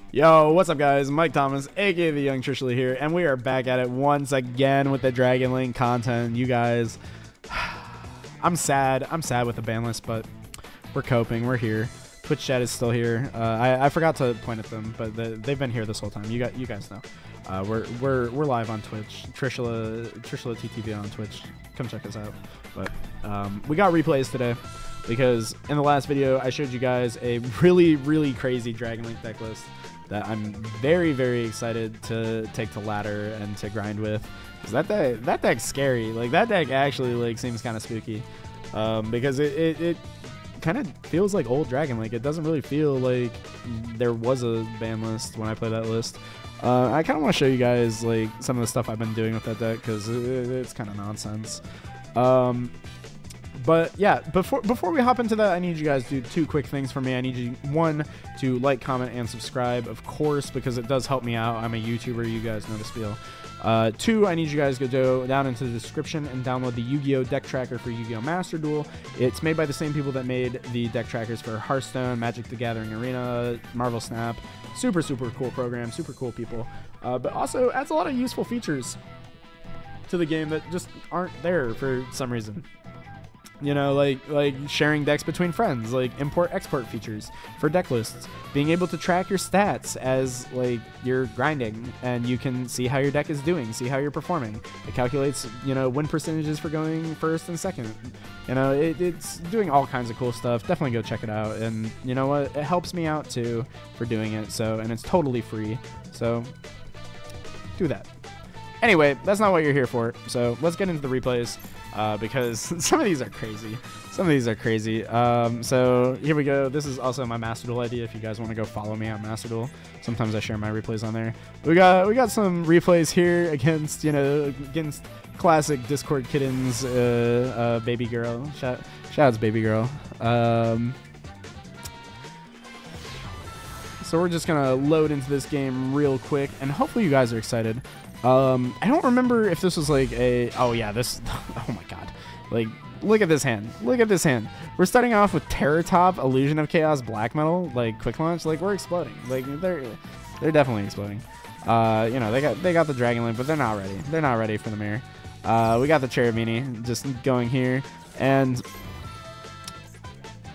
Yo, what's up guys? Mike Thomas, aka the Young Trishula here, and we are back at it once again with the Dragon Link content. You guys, I'm sad with the ban list, but we're coping. We're here. Twitch chat is still here. I forgot to point at them, but they've been here this whole time. You guys know. We're live on Twitch. Trishula TTV on Twitch. Come check us out. But we got replays today because in the last video I showed you guys a really crazy Dragon Link deck list that I'm very excited to take to ladder and to grind with, because that deck's scary. Like, that deck actually like seems kind of spooky, because it kind of feels like old Dragon Link. It doesn't really feel like there was a ban list when I play that list. I kind of want to show you guys like some of the stuff I've been doing with that deck, because it's kind of nonsense. But yeah, before we hop into that, I need you guys to do two quick things for me. I need you, one, to like, comment, and subscribe, of course, because it does help me out. I'm a YouTuber, you guys know the spiel. Two, I need you guys to go down into the description and download the Yu-Gi-Oh deck tracker for Yu-Gi-Oh Master Duel. It's made by the same people that made the deck trackers for Hearthstone, Magic the Gathering Arena, Marvel Snap. Super cool program, super cool people. But also adds a lot of useful features to the game that just aren't there for some reason. You know, like sharing decks between friends, like import-export features for deck lists, being able to track your stats as like you're grinding, and you can see how your deck is doing, see how you're performing. It calculates, you know, win percentages for going first and second. You know, it's doing all kinds of cool stuff. Definitely go check it out, and you know what, it helps me out too for doing it. So, and it's totally free, so do that. Anyway, that's not what you're here for, so let's get into the replays, because some of these are crazy. So here we go. This is also my Master Duel idea if you guys want to go follow me on Master Duel. Sometimes I share my replays on there. We got some replays here against, you know, against classic Discord kittens, baby girl. Shoutouts baby girl. So we're just gonna load into this game real quick, and hopefully you guys are excited. I don't remember if this was like a... Oh, yeah, this... Oh, my God. Like, look at this hand. Look at this hand. We're starting off with Terror Top, Illusion of Chaos, Black Metal, like, Quick Launch. Like, we're exploding. Like, they're definitely exploding. You know, they got the Dragon Link, but they're not ready. They're not ready for the mirror. We got the Cherubini just going here, and...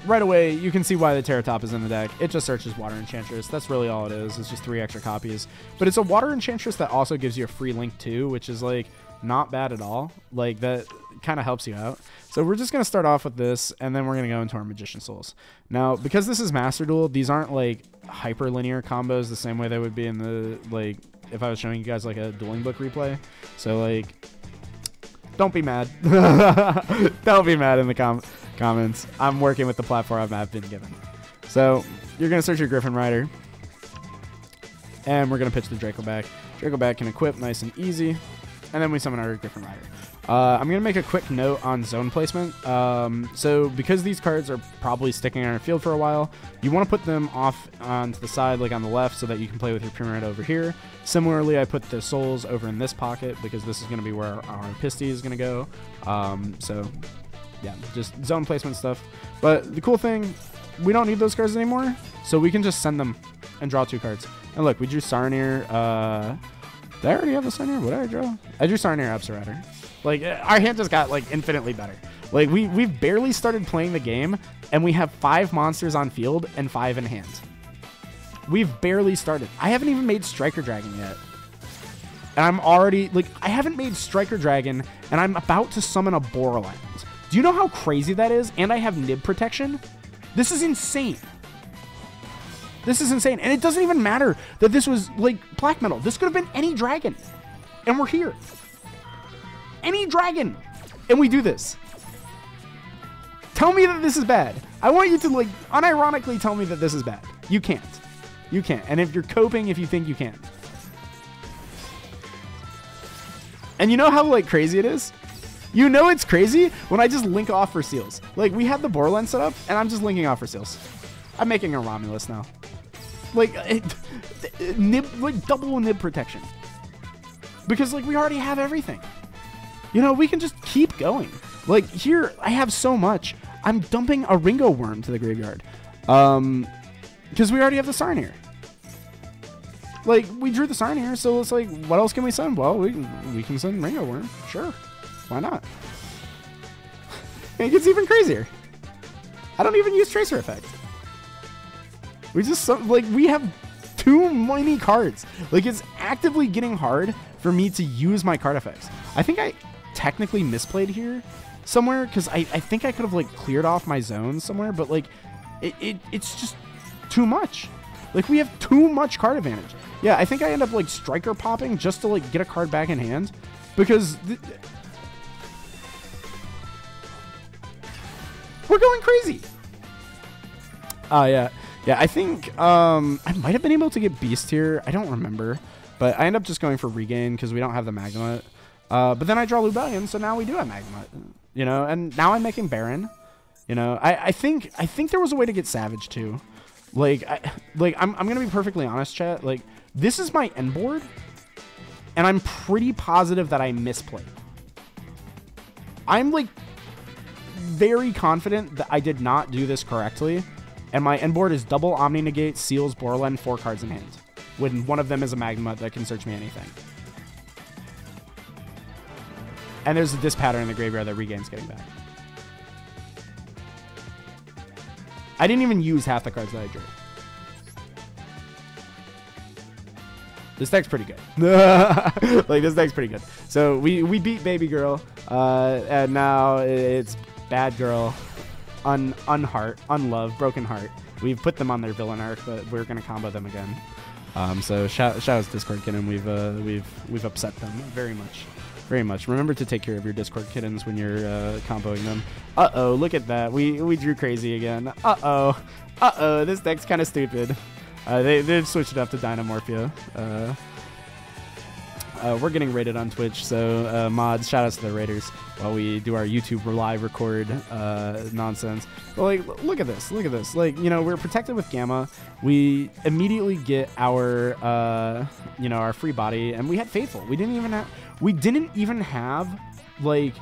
right away, you can see why the Terror Top is in the deck. It just searches Water Enchantress. That's really all it is. It's just 3 extra copies. But it's a Water Enchantress that also gives you a free link too, which is like not bad at all. Like, that kind of helps you out. So we're just going to start off with this, and then we're going to go into our Magician Souls. Now, because this is Master Duel, these aren't like hyper linear combos the same way they would be in the, like, if I was showing you guys like a dueling book replay. So like, don't be mad. Don't be mad in the comments. I'm working with the platform I've been given. So you're going to search your Griffin Rider, and we're going to pitch the Draco back. Draco back can equip nice and easy, and then we summon our Griffin Rider. I'm going to make a quick note on zone placement. So because these cards are probably sticking on your field for a while, you want to put them off onto the side, like on the left, so that you can play with your Pyramid over here. Similarly, I put the Souls over in this pocket because this is going to be where our Pisty is going to go. So yeah, just zone placement stuff. But the cool thing, we don't need those cards anymore, so we can just send them and draw 2 cards. And look, we drew Sarnir. Did I already have the Sarnir? What did I draw? I drew Sarnir Absorider. Like, our hand just got like infinitely better. Like, we've barely started playing the game, and we have 5 monsters on field and 5 in hand. We've barely started. I haven't even made Striker Dragon yet. And I'm already, like, I haven't made Striker Dragon, and I'm about to summon a Borderlands. Do you know how crazy that is? And I have Nib protection. This is insane. This is insane. And it doesn't even matter that this was, like, Black Metal. This could have been any dragon. And we're here. Any dragon. And we do this. Tell me that this is bad. I want you to, like, unironically tell me that this is bad. You can't. You can't. And if you're coping, if you think you can. And you know how, like, crazy it is? You know it's crazy when I just link off for seals. Like, we had the Borderlands set up, and I'm just linking off for seals. I'm making a Romulus now. Like, nib, like double nib protection. Because, like, we already have everything. You know, we can just keep going. Like, here, I have so much. I'm dumping a Ringo Worm to the graveyard. Because we already have the Sarnir. Like, we drew the sign here, so it's like, what else can we send? Well, we can send Rainbow Worm. Sure. Why not? It gets even crazier. I don't even use Tracer Effect. We just, like, we have too many cards. Like, it's actively getting hard for me to use my card effects. I think I technically misplayed here somewhere, because I think I could have, like, cleared off my zones somewhere, but, like, it's just too much. Like, we have too much card advantage. Yeah, I think I end up, like, striker popping just to, like, get a card back in hand, because we're going crazy. Oh, yeah. Yeah, I think I might have been able to get Beast here. I don't remember. But I end up just going for Regain because we don't have the Magnemite. But then I draw Lubellion, so now we do have Magnemite. You know, and now I'm making Baron. You know, I think there was a way to get Savage too. Like, I'm going to be perfectly honest, chat. Like, this is my end board. And I'm pretty positive that I misplayed. I'm, like, very confident that I did not do this correctly. And my end board is double Omni Negate, Seals, Borland, 4 cards in hand. When one of them is a Magma that can search me anything. And there's this pattern in the graveyard that Regain's getting back. I didn't even use half the cards that I drew. This deck's pretty good. Like, this deck's pretty good. So we beat Baby Girl. And now it's Bad Girl. Unheart, Unlove, Broken Heart. We've put them on their villain arc, but we're gonna combo them again. So shout out to Discord Kitten. We've upset them very much, very much. Remember to take care of your Discord Kittens when you're comboing them. Look at that. We drew crazy again. This deck's kind of stupid. They've switched it up to Dynamorphia. We're getting rated on Twitch, so mods, shout outs to the raiders while we do our YouTube live record nonsense. But like, look at this, Like, you know, we're protected with Gamma. We immediately get our, you know, our free body, and we had Faithful. We didn't even have like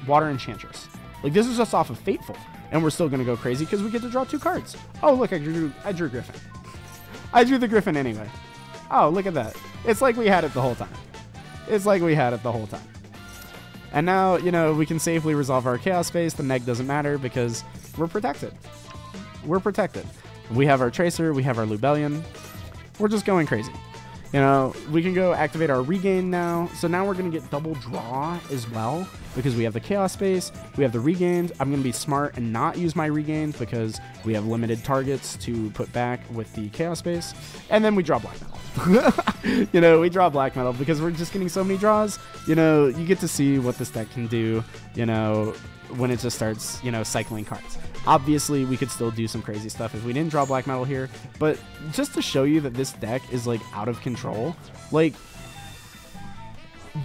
Water Enchantress. Like, this is just off of Faithful, and we're still gonna go crazy because we get to draw 2 cards. Oh, look, I drew Griffin. I drew the Griffin anyway. Oh, look at that. It's like we had it the whole time. And now, you know, we can safely resolve our Chaos Space. The neg doesn't matter because we're protected. We have our Tracer. We have our Lubellion. We're just going crazy. You know, we can go activate our Regain now. So now we're going to get double draw as well because we have the Chaos Space. We have the Regains. I'm going to be smart and not use my Regains because we have limited targets to put back with the Chaos Space. And then we draw Black Metal. You know, we draw Black Metal because we're just getting so many draws. You know, you get to see what this deck can do, you know, when it just starts, you know, cycling cards. Obviously, we could still do some crazy stuff if we didn't draw Black Metal here, but just to show you that this deck is, like, out of control, like,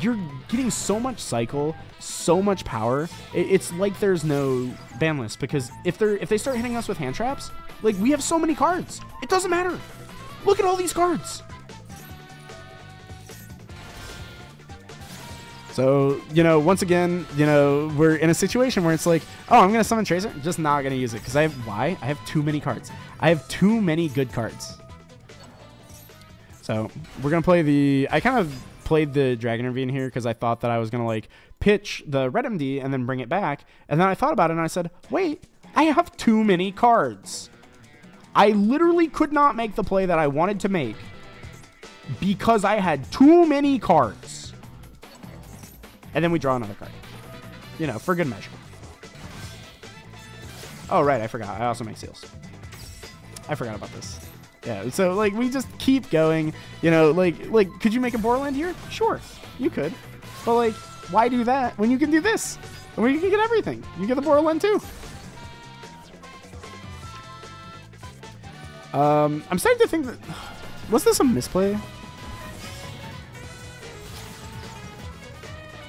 you're getting so much cycle, so much power, it's like there's no Banlist, because if they start hitting us with hand traps, like, we have so many cards. It doesn't matter. Look at all these cards. So, you know, once again, you know, we're in a situation where it's like, oh, I'm going to summon Tracer. I'm just not going to use it because I have too many cards. I have too many good cards. So we're going to play I kind of played the Dragon Ravine here because I thought that I was going to, like, pitch the Red MD and then bring it back. And then I thought about it and I said, wait, I have too many cards. I literally could not make the play that I wanted to make because I had too many cards. And then we draw another card. You know, for good measure. Oh, right, I forgot. I also make Seals. I forgot about this. Yeah, so, like, we just keep going. You know, like, could you make a Borland here? Sure, you could. But, like, why do that when you can do this? And when you can get everything. You get the Borland, too. I'm starting to think that... Was this a misplay?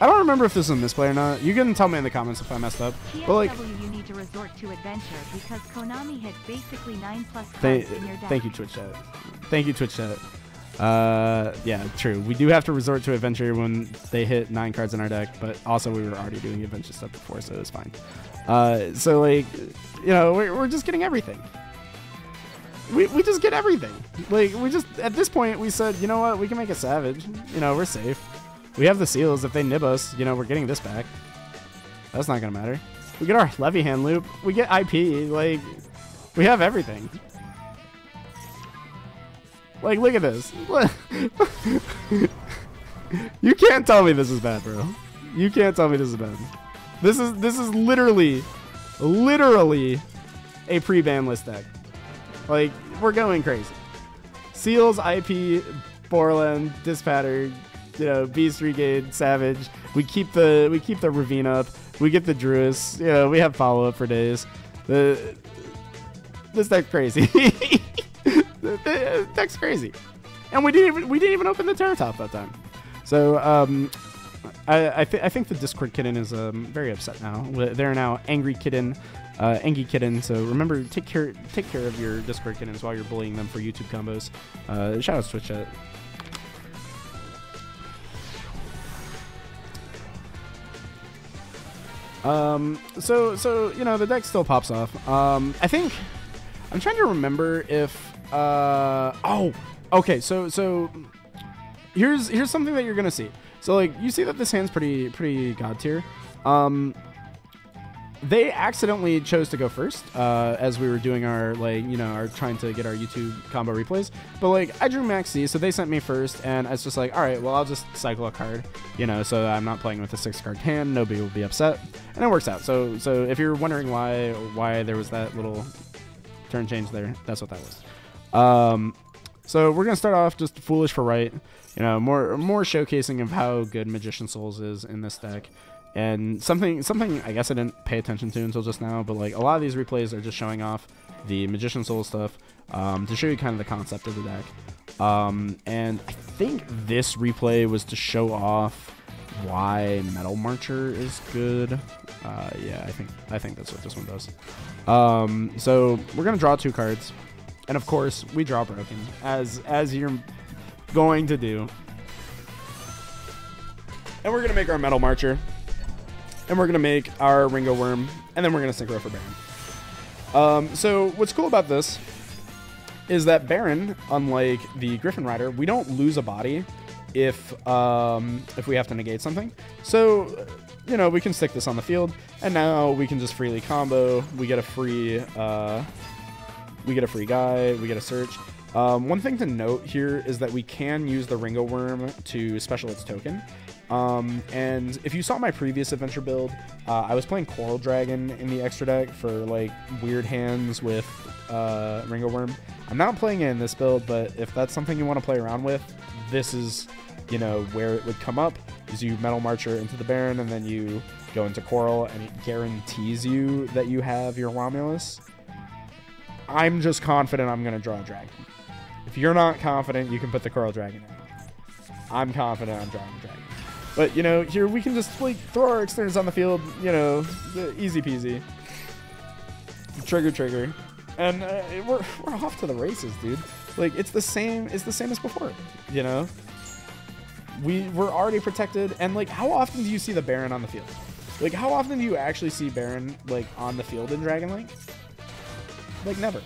I don't remember if this is a misplay or not. You can tell me in the comments if I messed up. TSW, but like, you need to resort to adventure because Konami hit basically 9+ cards in your deck. Thank you, Twitch chat. Thank you, Twitch chat. Yeah, true. We do have to resort to adventure when they hit 9 cards in our deck, but also we were already doing adventure stuff before, so it was fine. So like, you know, we're just getting everything. we just get everything. Like, we just, at this point, we said, you know what, we can make a Savage. You know, we're safe. We have the seals. If they nib us, you know, we're getting this back. That's not going to matter. We get our Levy Hand loop. We get IP. Like, we have everything. Like, look at this. You can't tell me this is bad, bro. You can't tell me this is bad. This is literally a pre-Banlist deck. Like, we're going crazy. Seals, IP, Borland, Dispatter, you know, Beast Regade, Savage. We keep the Ravine up. We get the Druis. You know, we have follow-up for days. This deck's crazy. The deck's crazy. And we didn't even open the Terra Top that time. So I think the Discord kitten is very upset now. They're now angry kitten, Angie kitten. So remember, take care of your Discord kittens while you're bullying them for YouTube combos. Shout out to Twitch chat. So you know, the deck still pops off. I think I'm trying to remember if oh, okay. So here's something that you're gonna see. So like, you see that this hand's pretty god tier. They accidentally chose to go first as we were doing our, like, you know, our trying to get our YouTube combo replays. But like, I drew Max C, so they sent me first, and it's just like, all right, well, I'll just cycle a card, you know, so I'm not playing with a 6-card hand. Nobody will be upset, and it works out. So if you're wondering why there was that little turn change there, that's what that was. So we're gonna start off just foolish for right, you know, more showcasing of how good Magician Souls is in this deck. And something I guess I didn't pay attention to until just now, but like, a lot of these replays are just showing off the Magician Soul stuff to show you kind of the concept of the deck. And I think this replay was to show off why Metal Marcher is good. Yeah, I think that's what this one does. So we're gonna draw 2 cards, and of course we draw Broken, as you're going to do. And we're gonna make our Metal Marcher. And we're going to make our Ringo Worm, and then we're going to Synchro for Baron. So what's cool about this is that Baron, unlike the Griffin Rider, we don't lose a body if we have to negate something. So, you know, we can stick this on the field, and now we can just freely combo. We get a free guy, we get a search. One thing to note here is that we can use the Ringo Worm to special its token. And if you saw my previous adventure build, I was playing Coral Dragon in the extra deck for like weird hands with Ringo Worm. I'm not playing it in this build, but if that's something you want to play around with, this is, you know, where it would come up, is you Metal Marcher into the Baron, and then you go into Coral, and it guarantees you that you have your Romulus. I'm just confident I'm going to draw a dragon. If you're not confident, you can put the Coral Dragon in. I'm confident I'm drawing a dragon. But, you know, here we can just, like, throw our externals on the field, you know, easy peasy. Trigger. And we're off to the races, dude. Like, it's the same as before, you know? We're already protected, and, like, how often do you see the Baron on the field? Like, how often do you actually see Baron, like, on the field in Dragon Link? Like, never.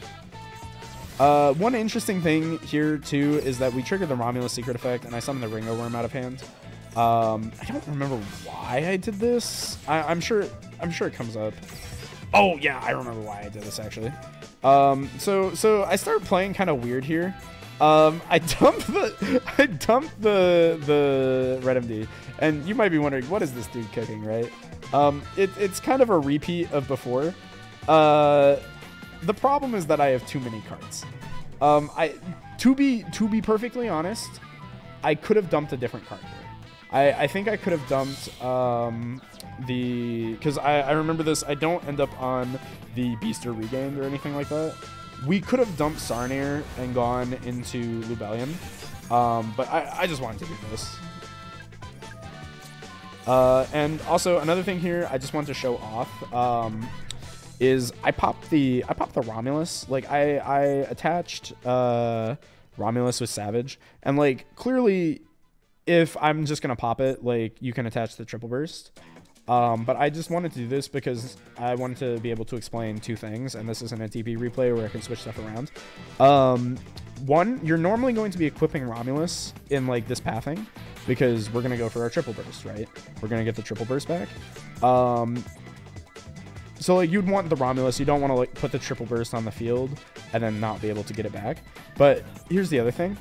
One interesting thing here, too, is that we triggered the Romulus secret effect, and I summoned the Ringo Worm out of hand. I don't remember why I did this. I'm sure it comes up. Oh yeah, I remember why I did this actually. So I started playing kind of weird here. I dumped the Red MD, and you might be wondering, what is this dude cooking, right? It's kind of a repeat of before. The problem is that I have too many cards. To be perfectly honest, I could have dumped a different card here. I think I could have dumped because I remember this. I don't end up on the Beaster Regained or anything like that. We could have dumped Sarnir and gone into Lubellion, but I just wanted to do this. And also another thing here, I just wanted to show off is I popped the Romulus. Like I attached Romulus with Savage, and like clearly, if I'm just gonna pop it, like you can attach the Triple Burst. But I just wanted to do this because I wanted to be able to explain two things, and this isn't a TP replay where I can switch stuff around. One, you're normally going to be equipping Romulus in like this pathing because we're going to go for our triple burst, right? We're going to get the triple burst back. So like you'd want the Romulus, you don't want to like put the triple burst on the field and then not be able to get it back. But here's the other thing.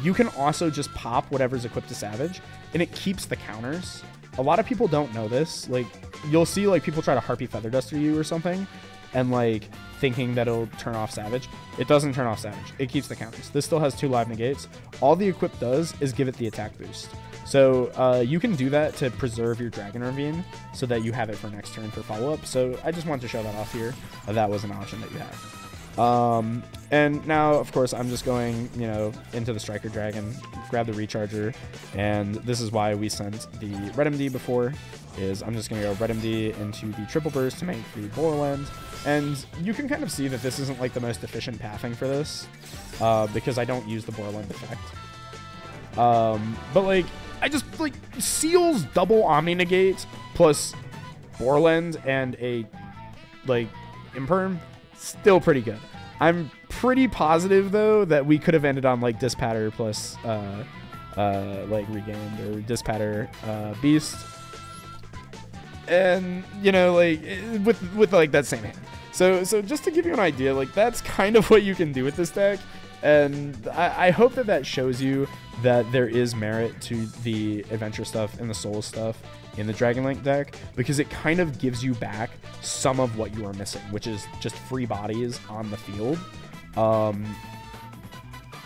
You can also just pop whatever's equipped to Savage and it keeps the counters. A lot of people don't know this. Like you'll see like people try to Harpy Feather Duster you or something and like thinking that it'll turn off Savage. It doesn't turn off Savage. It keeps the counters. This still has 2 live negates. All the equip does is give it the attack boost. So you can do that to preserve your Dragon Ravine so that you have it for next turn for follow-up. So I just wanted to show that off here. That was an option that you have. And now, of course, I'm just going, you know, into the Striker Dragon, grab the Recharger, and this is why we sent the Red MD before, is I'm just going to go Red MD into the Triple Burst to make the Borderland. And you can kind of see that this isn't like the most efficient pathing for this, because I don't use the Borderland effect. But like, I just like Seal's double Omni Negate plus Borland and a like Imperm, still pretty good. I'm pretty positive though that we could have ended on like Dispatter plus like Regained or Dispatter Beast, and you know like with like that same hand. So just to give you an idea, like that's kind of what you can do with this deck. And I hope that that shows you that there is merit to the adventure stuff and the soul stuff in the Dragon Link deck, because it kind of gives you back some of what you are missing, which is just free bodies on the field,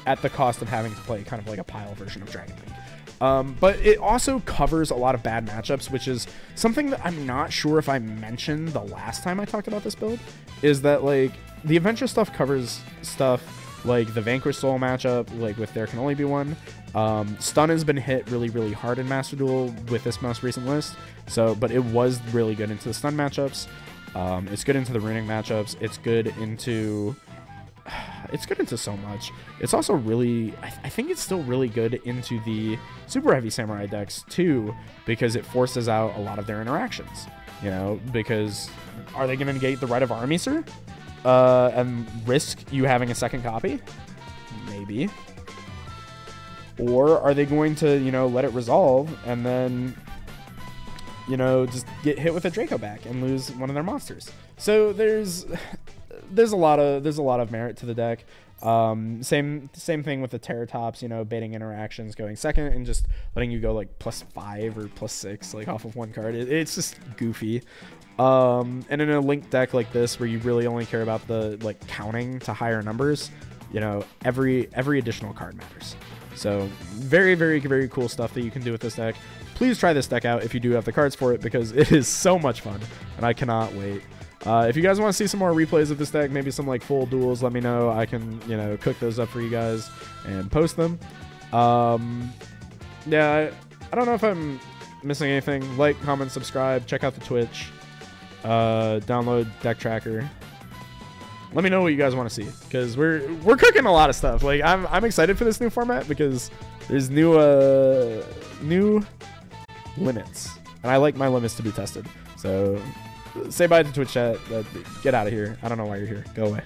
at the cost of having to play kind of like a pile version of Dragon Link. But it also covers a lot of bad matchups, which is something that I'm not sure if I mentioned the last time I talked about this build, is that like the adventure stuff covers stuff like the Vanquish Soul matchup, like with There Can Only Be One. Stun has been hit really, really hard in Master Duel with this most recent list. So, but it was really good into the stun matchups. It's good into the runing matchups. It's good into so much. It's also really, I think it's still really good into the super heavy samurai decks too, because it forces out a lot of their interactions. You know, because are they going to negate the Right of Army, sir? And risk you having a second copy? Maybe. Or are they going to, you know, let it resolve and then, you know, just get hit with a Draco back and lose one of their monsters? So there's a lot of merit to the deck. Same thing with the Terratops, you know, baiting interactions, going second and just letting you go like +5 or +6 like off of one card. It's just goofy. And in a Link deck like this, where you really only care about the like counting to higher numbers, you know, every additional card matters. So very, very, very cool stuff that you can do with this deck. Please try this deck out if you do have the cards for it, because it is so much fun and I cannot wait. If you guys want to see some more replays of this deck, maybe some like full duels, let me know. I can, you know, cook those up for you guys and post them. Yeah, I don't know if I'm missing anything. Like, comment, subscribe, check out the Twitch. Download Deck Tracker. Let me know what you guys want to see, because we're cooking a lot of stuff. Like I'm excited for this new format because there's new limits, and I like my limits to be tested. So say bye to Twitch chat. Get out of here. I don't know why you're here. Go away.